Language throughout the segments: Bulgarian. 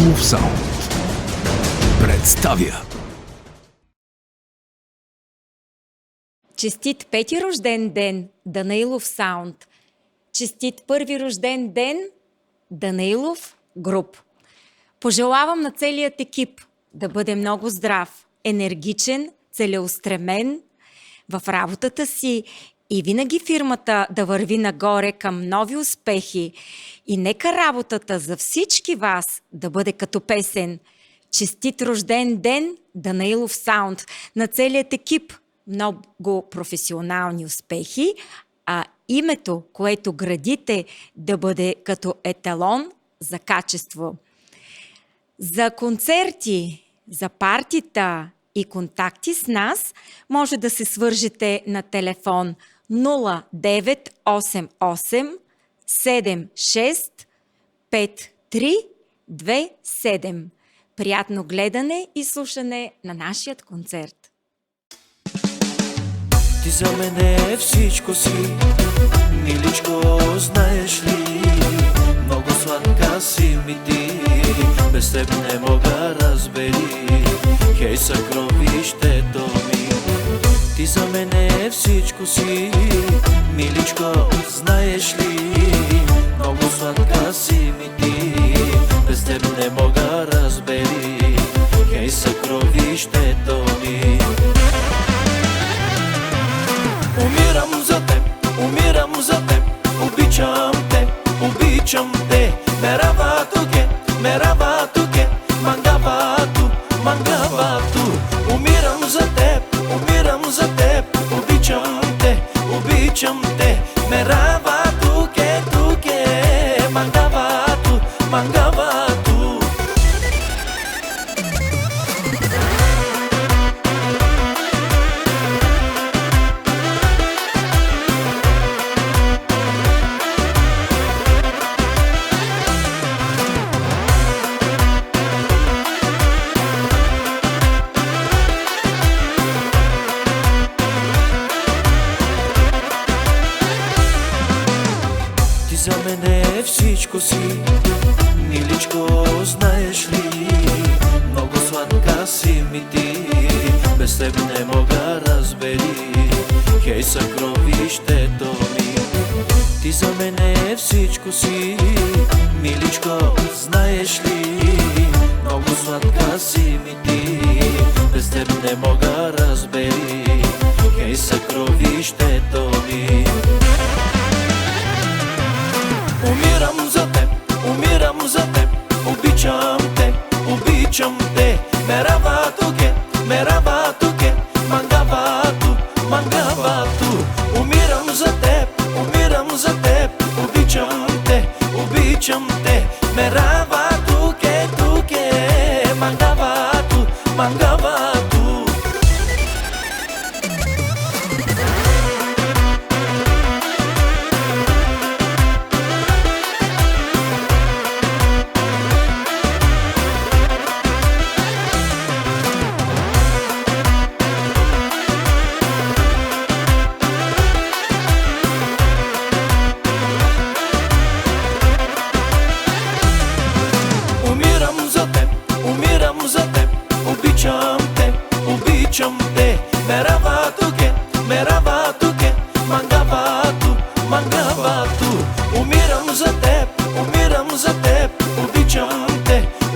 Данаилов Саунд представя. Честит пети рожден ден, Данаилов Саунд! Честит първи рожден ден, Данаилов Груп! Пожелавам на целият екип да бъде много здрав, енергичен, целеустремен в работата си и винаги фирмата да върви нагоре към нови успехи. И нека работата за всички вас да бъде като песен. Честит рожден ден, Данаилов Саунд! На целият екип много професионални успехи, а името, което градите, да бъде като еталон за качество. За концерти, за партита и контакти с нас може да се свържете на телефон 0988 76 5327. Приятно гледане и слушане на нашия концерт. Ти за мене всичко си, миличко, знаеш ли? Много сладка си ми ти, без теб не мога разбери. Хей, съкровището ми. Ти за мене всичко си, миличко, знаеш ли? Много сладка си ми ти, без теб не мога разбери. Хей, съкровището ми. Умирам за теб, умирам за теб, обичам те, обичам те. Меравато ке, мангавато, мангавато. Умирам за теб, обичам те, обичам те. Меравато ке, мангавато, мангавато. За мене всичко си, миличко, знаеш ли? Много сладка си ми ти, без теб не мога разбери. Хей, съкровището ми. Ти за мене всичко си, миличко, знаеш ли? Много сладка си ми ти, без теб не мога разбери. Хей, съкровището ми. Умирам за теб, обичам те, обичам те. Меравато ке, мангавато, мангавато. Умирам за теб, обичам те, обичам те. Меравато ке, мангавато, мангавато. Обичам те, меравато ке, мангавато, мангавато. Умирам за теб,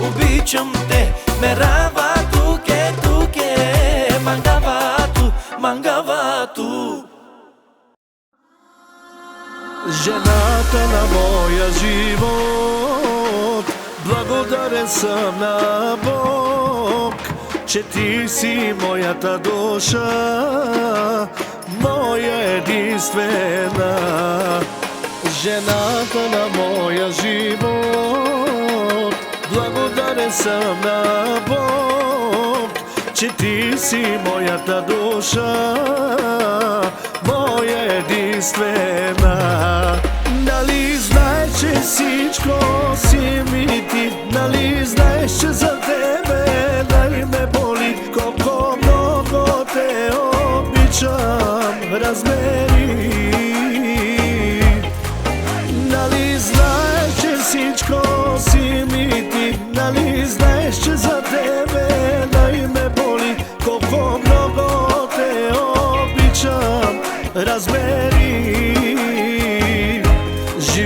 обичам те, меравато ке, мангавато, мангавато. Жената на моя живот, благодарен съм на Бог, че ти си моята душа, моя единствена. Жената на моя живот, благодарен съм на Бог, че ти си моята душа, моя единствена. Нали знаеш, че всичко си ми ти, нали знаеш, че за тебе нали ме боли, колко много те обичам, размери. Нали знаеш, че всичко си ми ти, нали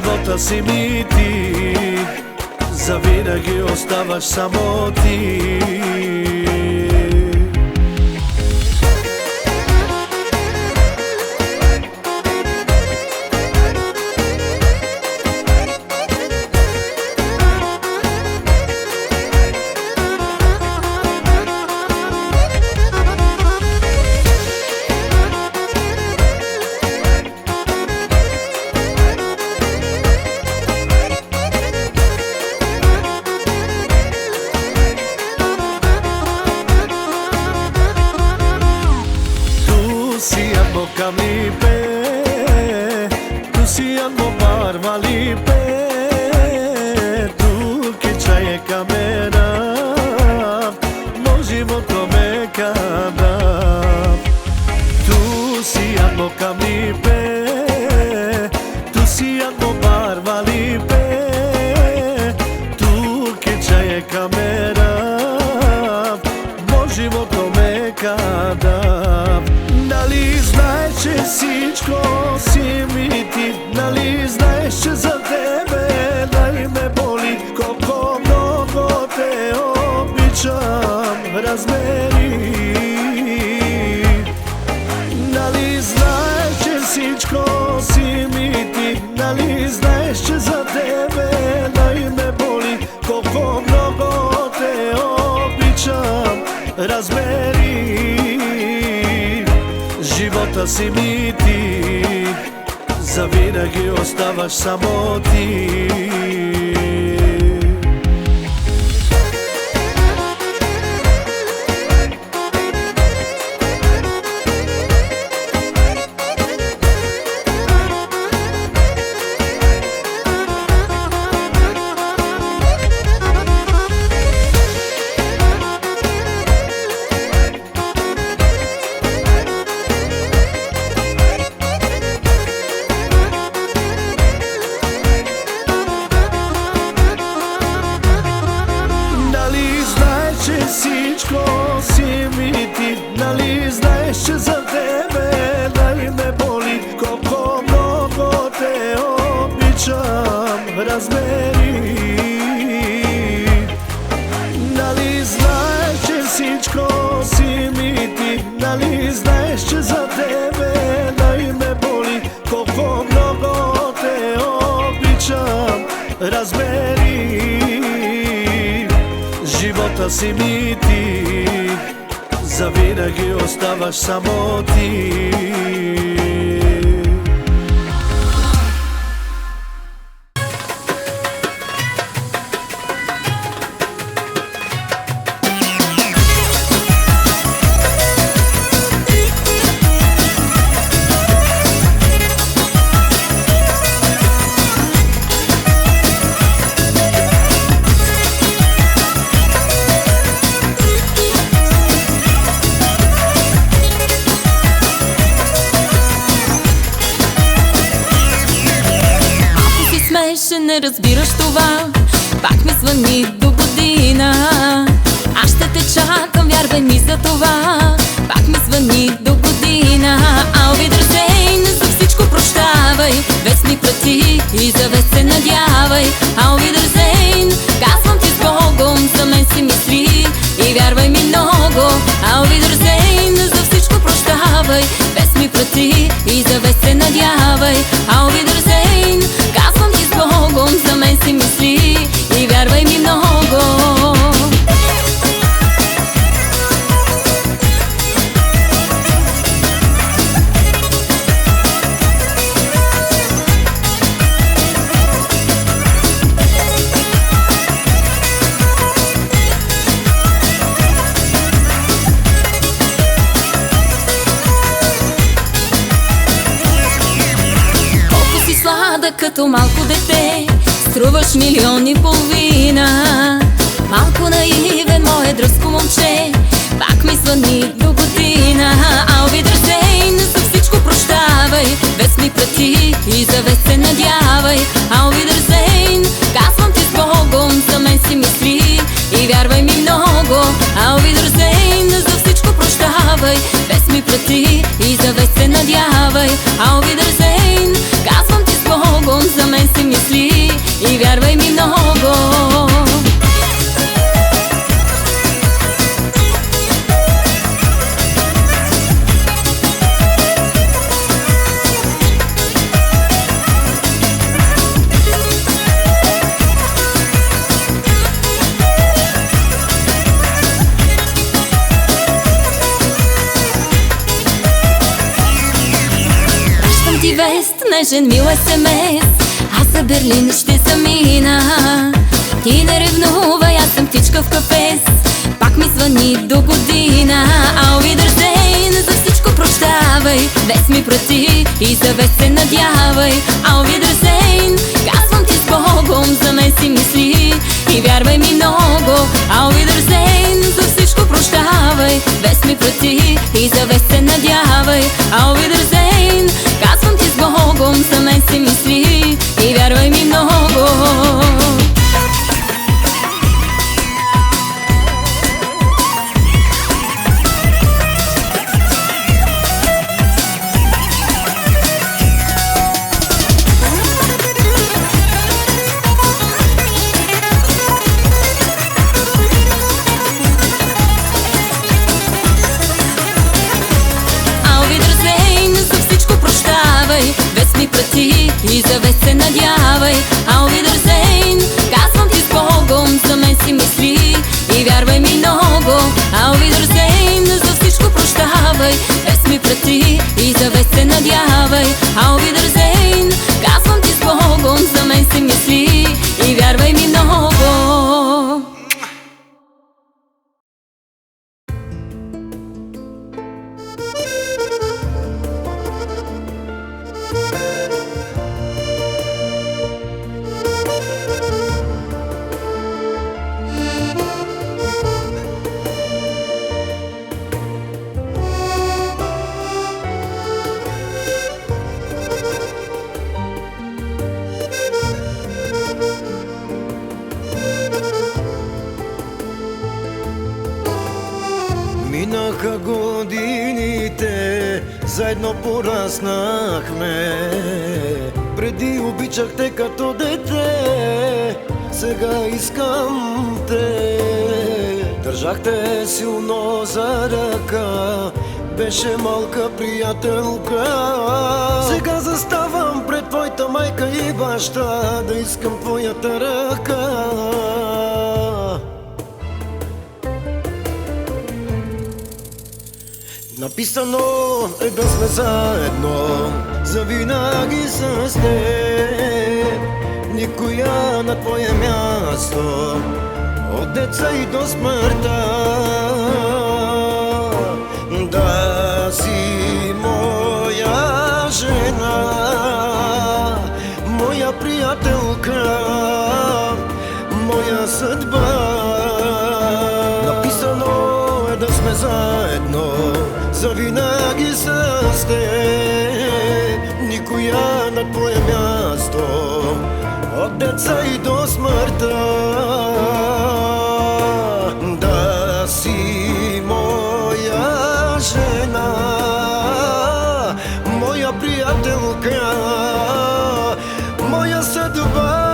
живота си ми ти, завинаги оставаш само ти. Tu siamo barvali pe, tu che c'hai camera, mo životo me kada. Tu siamo pe, tu siamo barvali pe, tu che c'hai camera, mo životo me kada. Нали знаеш, че всичко си ми ти, нали знаеш, че за тебе най ме боли, колко много те обичам, разбери. Нали знаеш, че всичко си ми ти, нали знаеш, че за тебе най ме боли, колко много те обичам, разбери. Живота си ми ти, завинаги оставаш само ти. Всичко си ми ти, нали знаеш, че за тебе най ме боли, колко много те обичам, разбери. Нали знаеш, че всичко си ми ти, нали знаеш, че за тебе най ме боли, колко много те обичам, разбери. Живота си ми ти, завинаги оставаш само ти. Не разбираш това, пак ми звъни до година. Аз ще те чакам, вярвай ми за това. Пак ми звъни до година. Алвидерзейн, за всичко прощавай. Вест ми прати и за вест се надявай. Алвидерзейн, казвам ти с Богом, за мен си мисли и вярвай ми много. Алвидерзейн, за всичко прощавай. Вест ми прати и за вест се надявай. Алвидерзейн, казвам ти с Богом, за мен си мисли и вярвай ми много. Като малко дете, струваш милион и половина. Малко наивен, мое дръзко момче, пак ми звъни до година. Алвидерзейн, за всичко прощавай. Вест ми прати и за вест се надявай. Алвидерзейн, казвам ти с Богом, за мен си мисли и вярвай ми много. Алвидерзейн, за всичко прощавай. Вест ми прати и за вест се надявай. Алвидерзейн, казвам ти с Богом, за мен си мисли и вярвай ми много. Ти вест, нежен мил SMS, аз за Берлин ще замина. Ти не ревнувай, аз съм птичка в кафес, пак ми звъни до година. Auf Wiedersehen, за всичко прощавай, вест ми прати и за вест се надявай. Auf Wiedersehen, казвам ти с Богом, за мен си мисли и вярвай ми много. Auf Wiedersehen, за всичко прощавай, вест ми прати и за вест се надявай. Auf Wiedersehen, казвам ти с Богом, за мен си мисли и вярвай ми много. Вест ми прати и за вест се надявай. Auf Wiedersehen, казвам ти с Богом, за мен си мисли и вярвай ми много. Auf Wiedersehen, за всичко прощавай, вест ми прати и за вест се надявай. Auf Wiedersehen, казвам ти с Богом, за мен си мисли и вярвай ми много. Минаха годините, заедно пораснахме. Преди обичах те като дете, сега искам те. Държах те силно за ръка, беше малка приятелка. Сега заставам пред твоята майка и баща, да искам твоята ръка. Написано е да сме заедно, завинаги с теб. Никоя на твое място, от деца и до смъртта. Да си моя жена, моя приятелка, моя съдба. Написано е да сме заедно, завинаги с теб. Никоя на твое място, от деца и до смъртта. Да си моя жена, моя приятелка, моя съдба.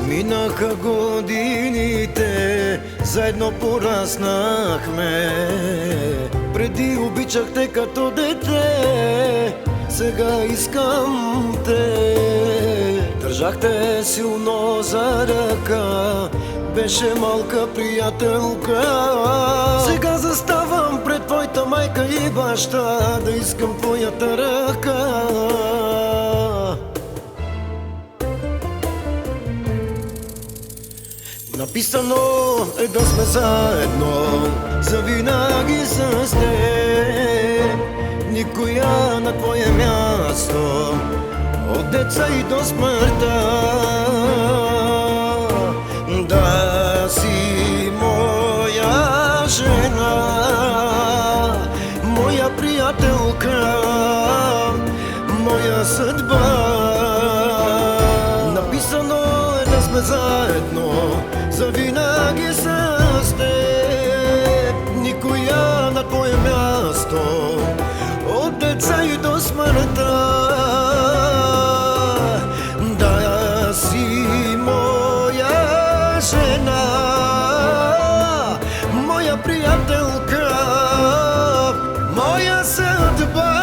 Минаха годините, заедно пораснахме. Преди обичах те като дете, сега искам те. Държах те силно за ръка, беше малка приятелка. Сега заставам пред твоята майка и баща, да искам твоята ръка. Написано е да сме заедно, завинаги с теб. Никоя на твое място, от деца и до смъртта. Да си моя жена, моя приятелка, моя съдба. Написано е да сме заедно, завинаги с теб. Никоя на твое място, от деца и до смъртта. Да си моя жена, моя приятелка, моя съдба.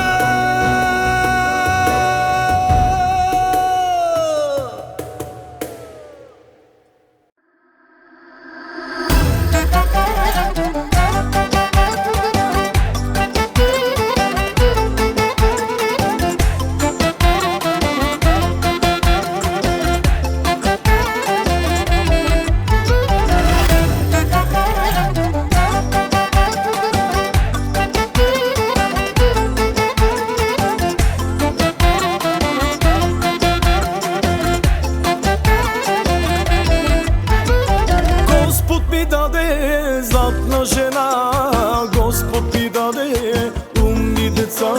Господ ми даде златна жена, Господ ми даде умни деца.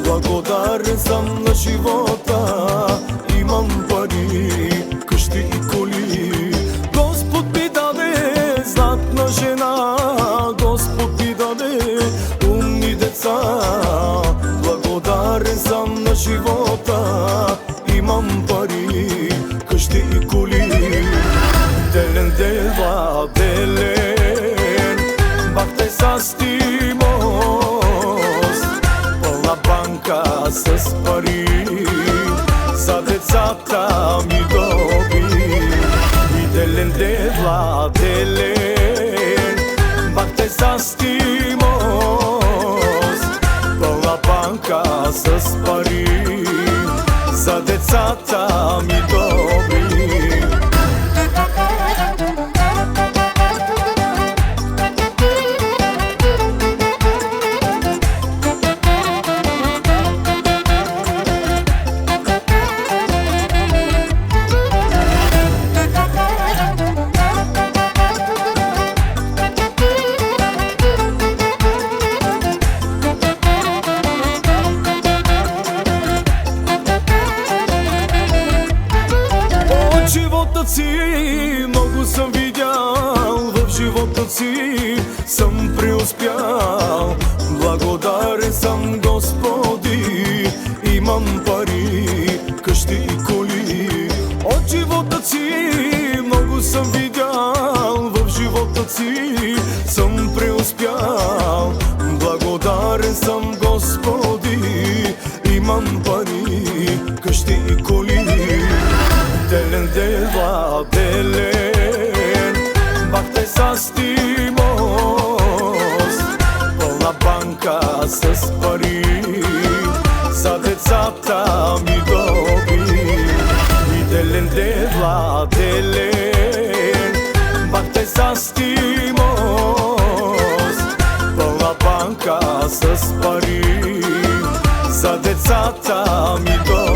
Благодарен съм на живота, имам пари, къщи и коли. Господ ми даде златна жена, Господ ми даде умни деца. Благодарен съм на живота, имам пари, къщи и коли. Делен дела, делен, бахте с тимос, пълна банка с пари, за децата ми доби. И делен дела, делен, бахте с тимос, пълна банка с пари, за децата ми доби. Живота си много съм видял, в живота си съм преуспял. Благодарен съм, Господи, имам пари, къщи и коли. От живота си много съм видял, в живота си съм преуспял. Благодарен съм, Господи, имам пари, къщи и коли. Делен дела, делен, бахте с тимос, пълна банка с пари, за децата ми доби. И делен дела, делен, бахте с тимос, пълна банка с пари, за децата ми доби.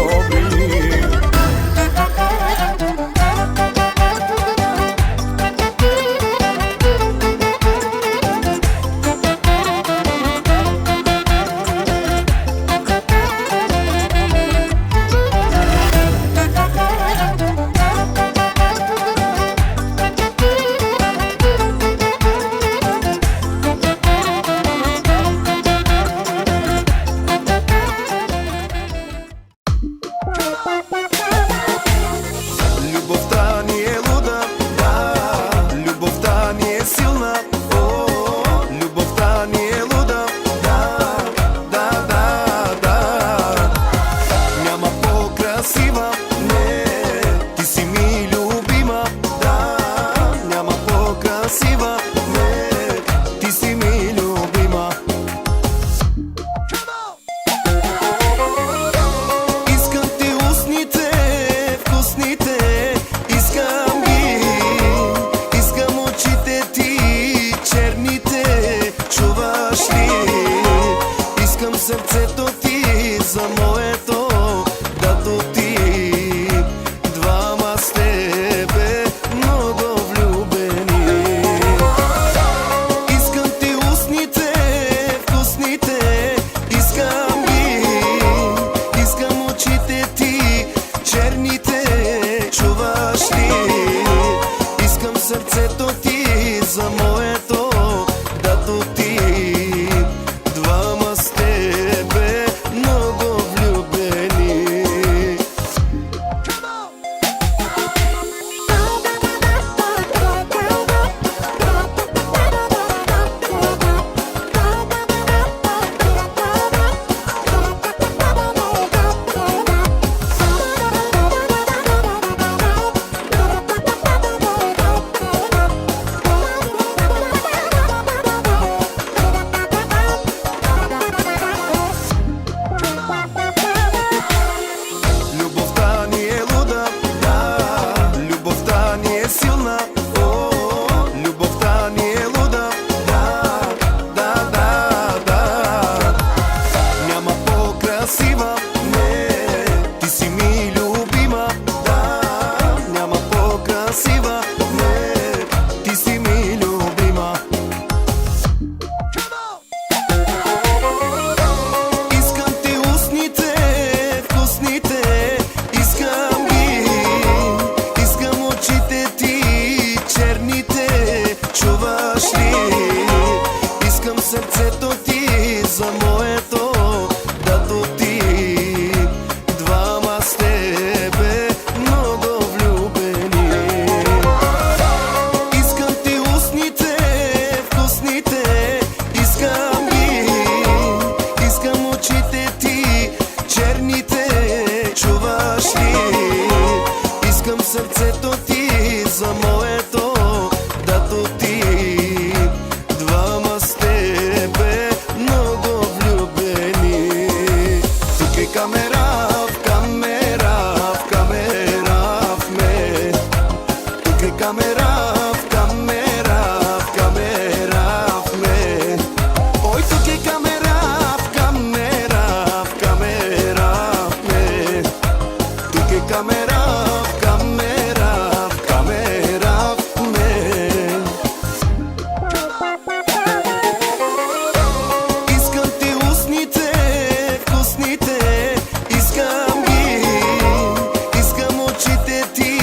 е силна, о, любовта ни е луда. Да, да, да, да. Няма по-красива, не, ти си ми любима. Да, няма по-красива, не, ти си ми любима. Искам ти устните, вкусните, искам ги. Искам очите ти, черните, чуваш ли? Искам сърцето ти за моето, дато ти. Двама с тебе, много влюбени. Искам ти устните, вкусните, искам ги. Искам очите ти, черните, чуваш ли? Искам сърцето ти за моето, дато ти. Двама с тебе, много влюбени. Тук е камера, в камера, в камера в ме. Тук е камера, в камера, в камера в ме. Ой, тук е камера, в камера, в камера в ме. Тук е камера, в камера, в камера в ме. Искам ти устните, вкусните, искам ги. Искам очите ти,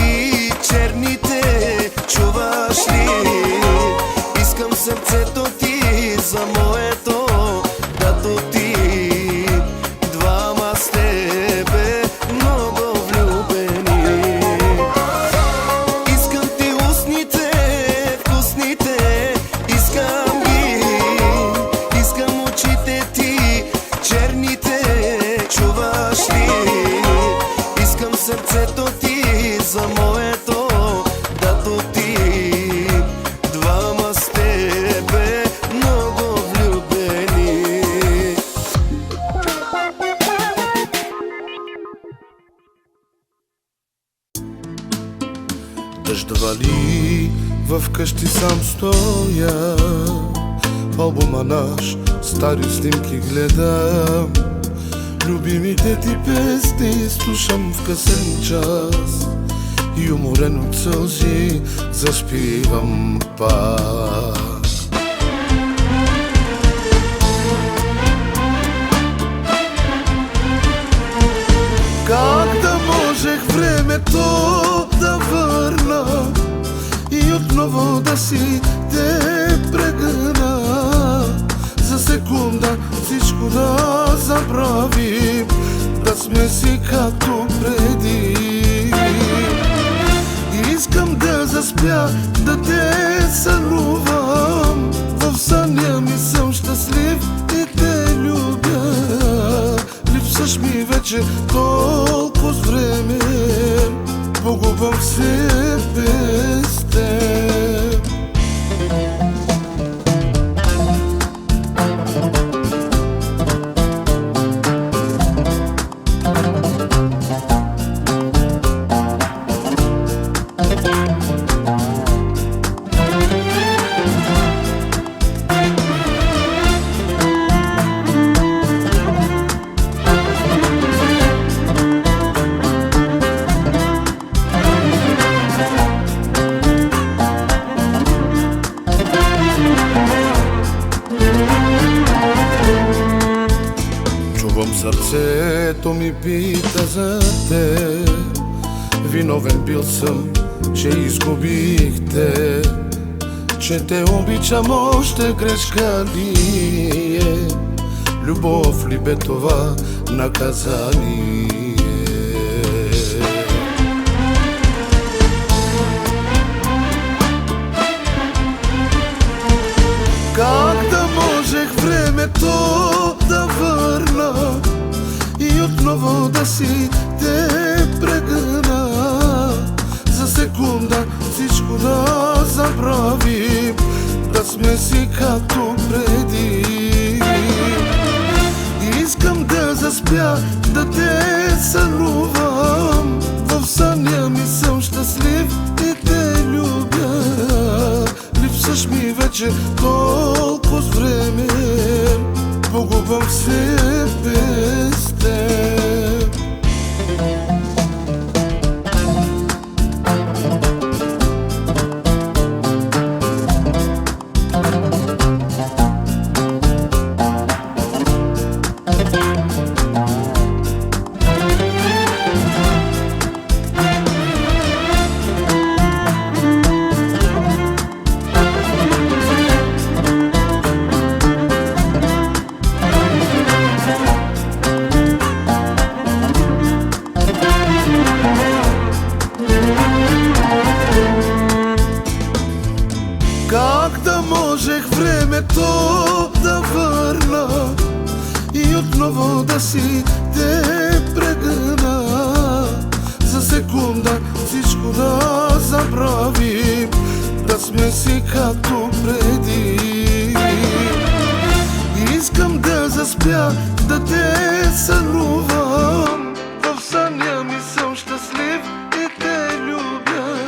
черните, чуваш ли? Искам сърцето ти за моето, дато ти. Двама с тебе, много влюбени. Искам ти устните, вкусните, искам ги. Искам очите ти, черните, чуваш ли? Искам сърцето ти за моето, дато ти. Двама с тебе, много влюбени. Дъжд вали, в къщи сам стоя. Албума наш, стари снимки гледам. Любимите ти песни слушам в късен час. И уморен от сълзи заспивам пак. Как да можех времето да върна и отново да си те прегърна. За секунда всичко да забравим, да сме си като преди. Искам да заспя, да те сънувам. В съня ми съм щастлив и те любя. Липсваш ми вече толкова време, погубвам се без теб. Сърцето ми пита за те. Виновен бил съм, че изгубих те. Че те обичам, още грешка ли е? Любов ли бе това наказание? Как да можех времето да върна и отново да си те прегърна? За секунда всичко да забравим, да сме си като преди. Искам да заспя, да те сънувам. В съня ми съм щастлив и те любя. Липсваш ми вече толкова време, погубвам се без теб. Как да можех времето да върна и отново да си те прегърна? За секунда всичко да забравим, да сме си както преди. Искам да заспя, да те сънувам, в съня ми съм щастлив и те любя.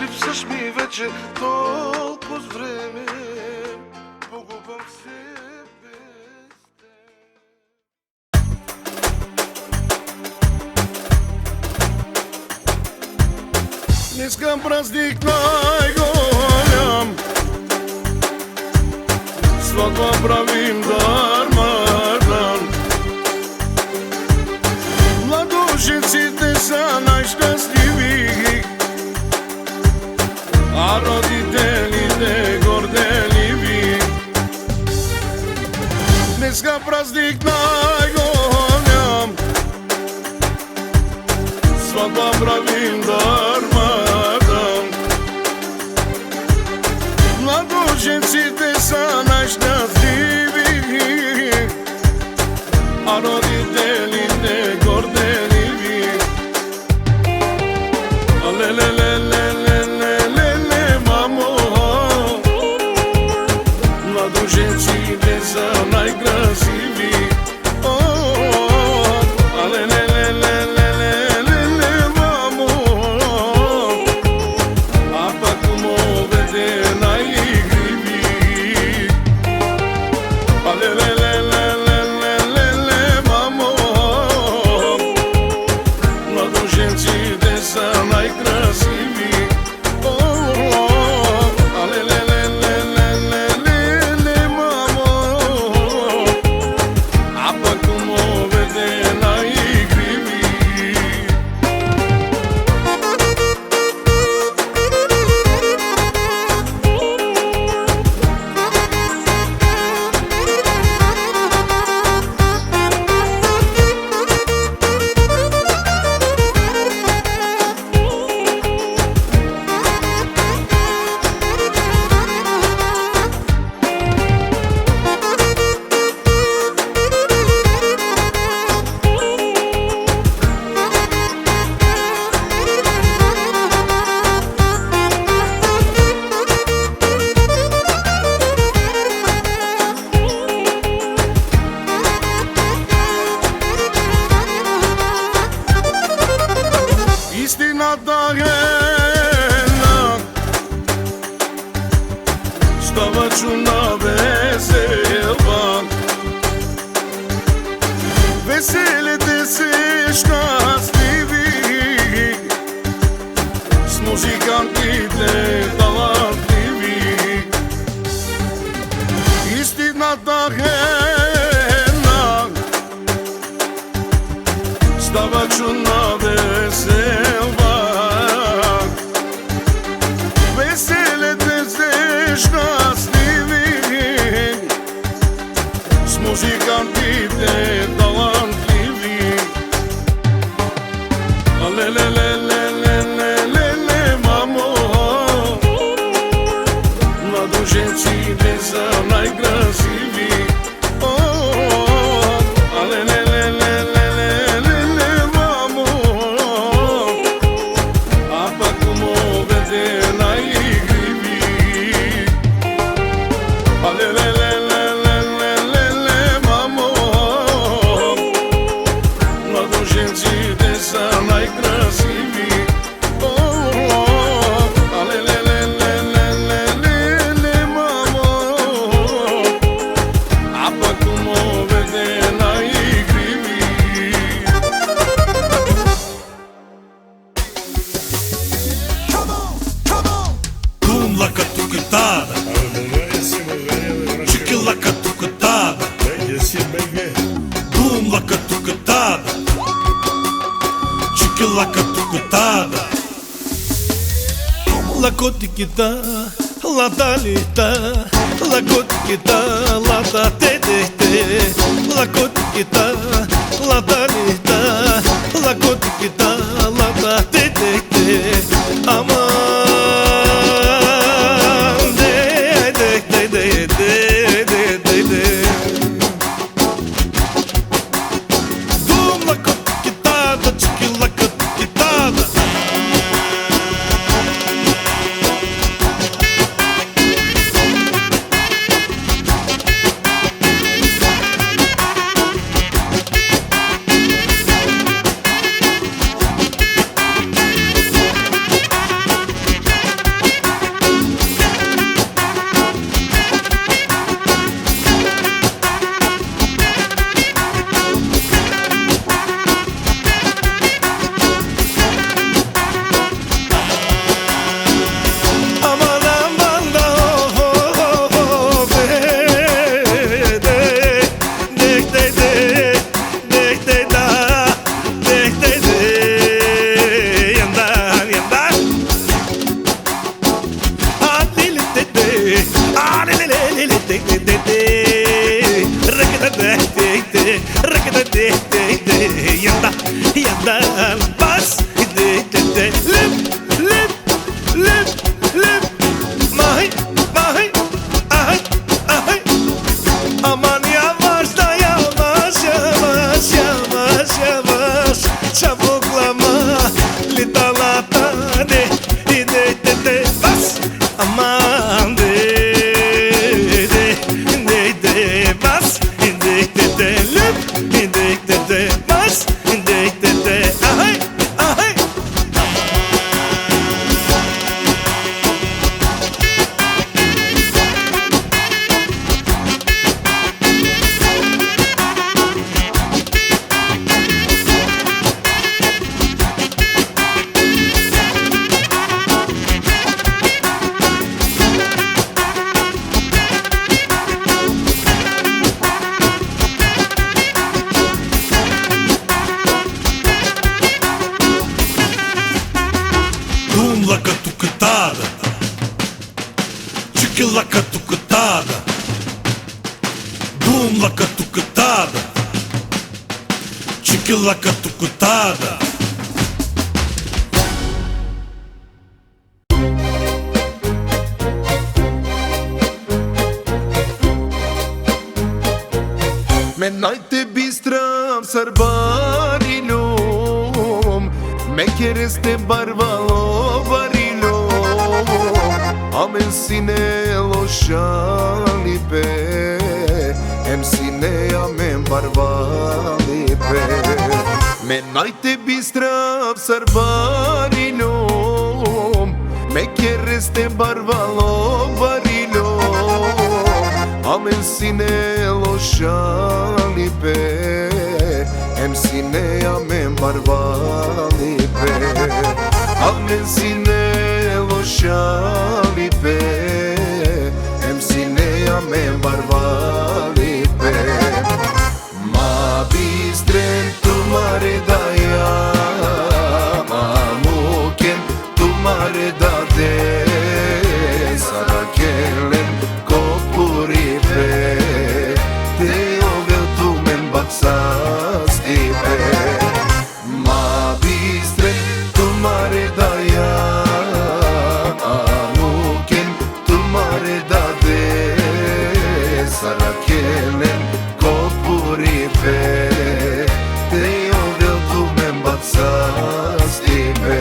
Липсваш ми вече толкова време, погубвам се без теб. Днеска празник най-голям, сватба правим дармадан. Младоженците са най-щастливи, а родителите горделиви. Днеска празник най-голям, сватба правим дармадан. Младоженците са най-щастливи, а родителите горделиви. Ле-ле-ле-ле-ле-ле-ле, мамо, младоженците са най-красиви. Ле-ле-ле-ле-ле-ле, мамо, а пък кумовете най-игриви. Ле-ле-ле-ле-ле-ле, мамо, младоженците са най-красиви. Ле-ле-ле-ле-ле-ле, мамо, а пък кумовете най-игриви. Истината е една, става чудна весела. Веселите се щастливи, с музикантите талантливи. Истината е една, става чудна весела. Веселите се щастливи, с музикантите талантливи. Ле-ле-ле-ле-ле-ле, мамо, младоженците са най-красиви. Младоженците са най-красиви. tucutada, la cotiquita, la talita, la cotiquita, la tatete, la cotiquita, la talita, la cotiquita, la tatete, aman, de. Dum la cotiquitada, chiqui la cotiquitada. Aman yavaş da yavaş, yavaş, yavaş, yavaş, çabuklama, litalata, de, bas, aman de, bas, lüp, bas, ahay, ahay. Dum la catucatada, chiqui la catucatada. Dum la catucatada, chiqui la catucatada. Me najte bistram sarbarilom, me kereste barbalo barilom, amen sine lošalipe, em sine amen barbalipe. Me najte bistram sarbarilom, me kereste barbalo barilom, amen sine lošalipe, em sine amen barbalipe, amen sine lošalipe, em sine amen barbalipe. Ma bistren tu mare daia, ma muken tu mare dade, sarakelen kopuripe, te ovel tu men baksastipe. Ma bistren tu mare daia, amuken tu mare dade, sarakelen kopuripe, te ovel tu men baksastipe.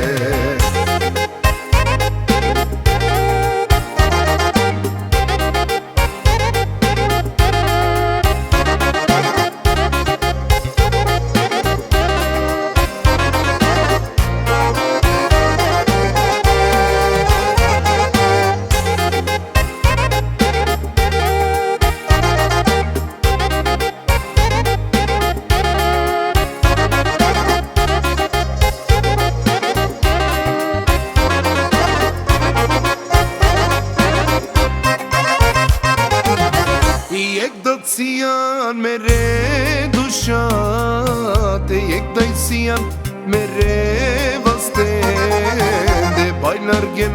Sian mere dushat, ek dai sian mere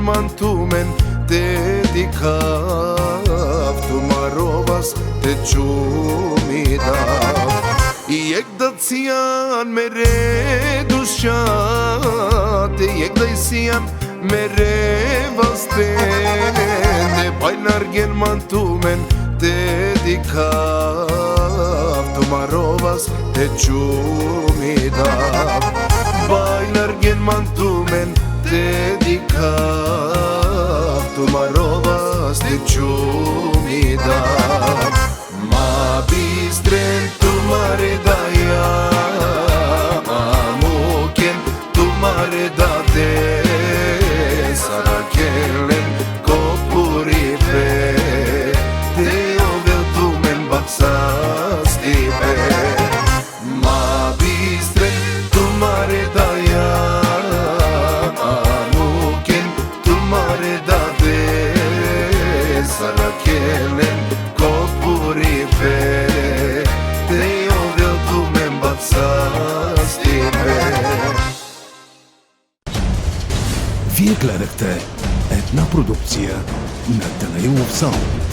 mantumen dedikav tu marovas te čumidav I jek da cijan mere dušate jek da isijan mere vastene bajlargen mantumen dedikav tu marovas te čumidav bajlargen mantumen dedicav tu marovas te čumidav ma bistren tu mare daja amuken tu mare date sarakelen kopuripe te ovel tu men baksastipe ma bistren tu mare daja Sarakelen kopuripe Te ovdje tu me baksastipe Fiecare една продукция на Данаилов Саунд.